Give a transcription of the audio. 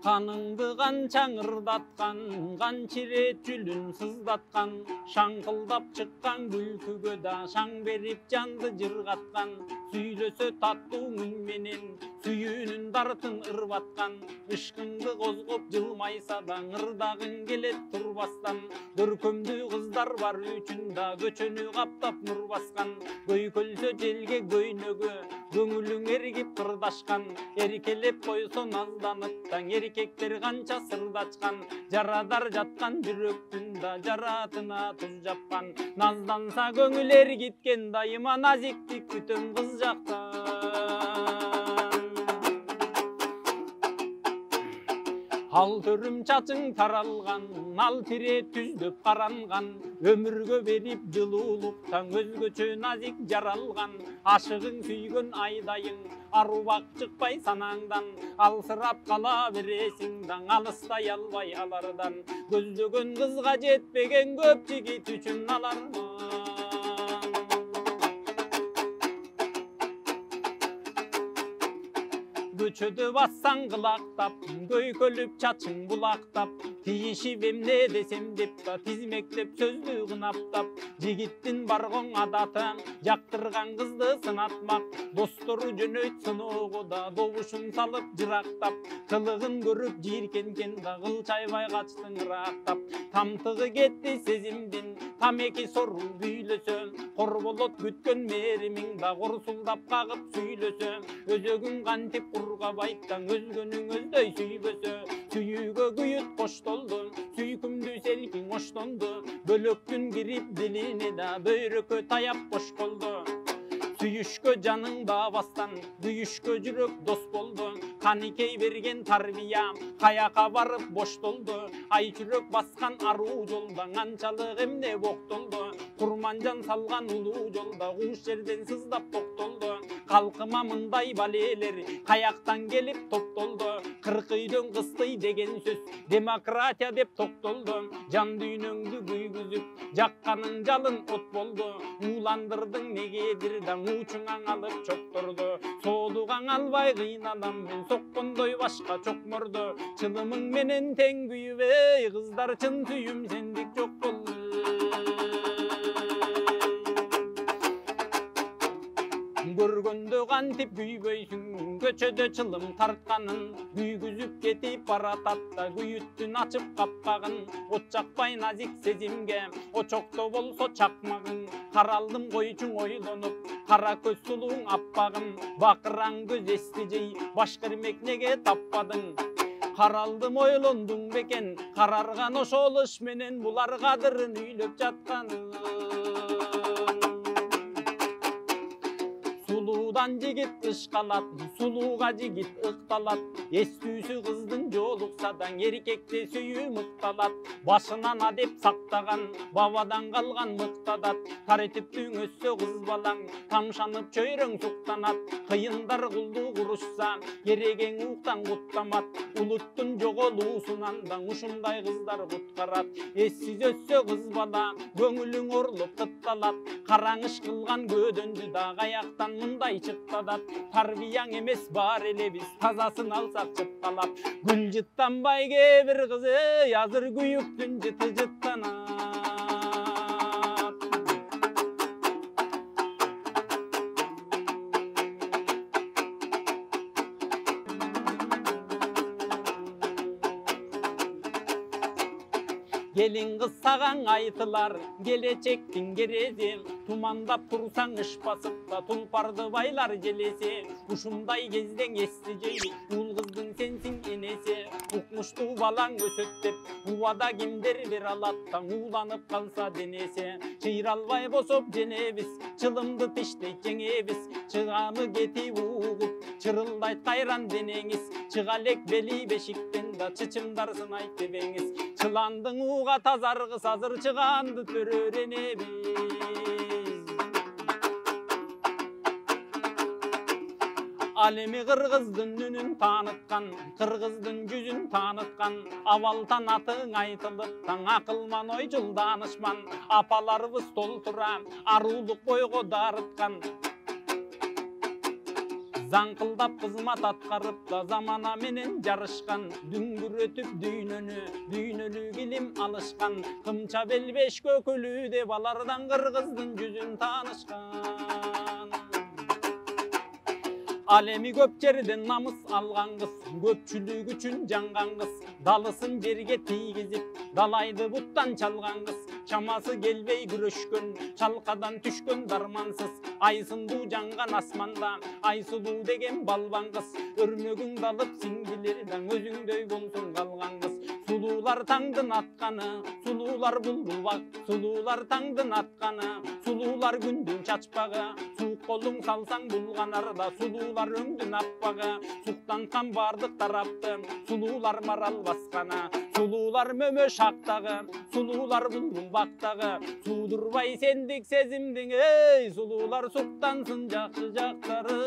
Қаныңды қаншаң ырдатқан, қаншырет жүлін сыздатқан, шаңқылдап шыққан күлкіге да шаң беріп жанды жырғатқан, сөйлесе тату үнменен сүйінін дартын ырбатқан, ышқыңды қозғып жылмайса да ырдағың келет тұрбастан, көркөмді қыздар бар үшін да көчөнү қаптап нұр басқан, көйкөлсө желге көйнөгө көңілің ергіп қырдашқан, еркелеп қойса назданыптан еркектер қанша сырдачқан, жарадар жатқан жүректің да жаратына тұз жапқан, назданса көңіл ергіткен дайыма назиктік күтім қыз жақтан. Ал төрім чачың таралған, ал тире түздіп қаранған, өмірге беріп жылулықтан өзгөчө назик жаралған, ашығың сүйгөн айдайың, арубақ шықпай санаңдан, алсырап қала бересің даң, алыстай албай алардан, көздөгөн қызға жетпеген көп жігіт үшін аларман. Көчөдө бассаң қылақтап, көйкөлүп чачың бұлақтап, тиішіп эмне десем деп та тизмектеп сөзді қынаптап, жигиттин барғың адаты жақтырған қызды сынатмақ, достору жөнөйт сыногу да добушун салып жырақтап, кылыгын көрүп жийиркенген да кылчайбай качтың ырактап, тамтыгы кетти сезимдин тамеки сору бүйлөсө, кор болот күткөн меримиң да корсулдап кагып сүйлөсө, өзөгүң кантип ургабайттан өзгөнүң өздөй сүйбөсө, сүйүүгө күйүт коштолду, сүйкүмдүү селкиң оштонду, бөлөктүн кирип дилине да бөйрөккө таяп кош колду. Сүйүшкө жаның бабастан, күйүшкө жүрөк дос болду, каникей берген тарбия, каяка барып боштолду, ай жүрөк баскан аруу жолда канчалык эмне боктолду, курманжан салган улуу жолда куш жерден сыздап токтолду, калкыма мындай балелер каяктан келип топтолду, 40 үйдөн кыстый деген сөз демократия деп токтолду, жан дүйнөңдү күйгүзүп жакканын жалын от болду, ууландырдың негедир да учуңаң алып чокторду, соолугаң албай кыйналам мен соккондой башка чокморду, чылымың менен тең күйбөй кыздар чын сүйүм сендик жок болду. Көргөндө кантип күйбөйсүң, көчөдө чылым тартканын, күйгүзүп кетип баратат да күйүттүн ачып капкагын, от жакпай назик сезимге, очокто болсо чакмагың, каралдым койчуң ойлонуп, кара көз сулууң аппагым, бакыраң көз эстижей, баш кирмек неге таппадың? Каралдым ойлондуң бекен, карарган ошол ыш менен булар кадырын үйлөп жатканын. Сулуудан жигит ышкалат, сулууга жигит ыкталат, эстүүсү кыздын жолукса да эркекти сүйүү мыкталат, башынан адеп сактаган, бабадан калган мыктадат, тартиптүүң өссө кыз балаң, тамшанып чөйрөң суктанат, кыйындар кулдуу курушса, керегең уктан куттамат, улуттун жоголуусунан да ушундай кыздар куткарат, эссиз өссө кыз бала, көңүлүң орлуп кытталат, караңыш кылган көөдөндү да каяктан мындай чыттадат, тарбияң эмес бар эле биз тазасын алсак чытталап, гүл жыттанбай кээ-бир кыз азыр күйүктүн жыты жыттанат. Келин кыз сагаң айтылар, келечектин керези, тумандап турсаң ыш басып да тулпарды байлар желеси, ушундай кезден эстижей, ул кыздың сенсиң энеси, укмуштуу балаң өсөт деп, убада кимдер бер алат таң ууланып калса денеси, чыйралбай босоп женебиз, чылымды тиштейт жеңебиз, чыгамы кетип угуп, чырылдайт кайран денеңиз, чыга элек бели бешиктен да чычымдарсын айт дебеңиз, чыландың уга тазаргыс азыр чыганды төрөренебиз. Ал эми кыргыздын үнүн тааныткан, кыргыздын жүзүн тааныткан, абалтан атың айтылып, таң акылман ойчул данышман, апаларыбыз толтура, арулук бойго дарыткан. Заңқылдап қызмат атқарып та замана менен жарышқан, дүңгүрөтүп дүйнөнү килим алышқан, кымча бел беш көкөлүү деп алардан кыргыздын жүзүн таанышкан. Ал эми көп жерден намыс алган кыз, көпчүлүк үчүн жанган кыз, далысын жерге тийгизип, далайды буттан чалган кыз, чамасы келбей күрөшкөн, чалкадан түшкөн дармансыз, айсындуу жанган асманда, айсулуу деген балбан кыз, өрнөгүң далып сиңдилерден өзүңдөй болсун калган кыз. Сулуулар таңдын атканы, сулуулар булбулбак, сулуулар таңдын атканы, сулуулар күндүн чачпагы, суук колуң салсаң булганарда, сулуулар өңдүн аппагы, суктанткан бардык тарапты, сулуулар марал басканы, сулуулар мөмө шактагы, сулуулар булбулбактагы, суудурбай сендик сезимдиң, эй, сулуулар суктансын жакшы жактары.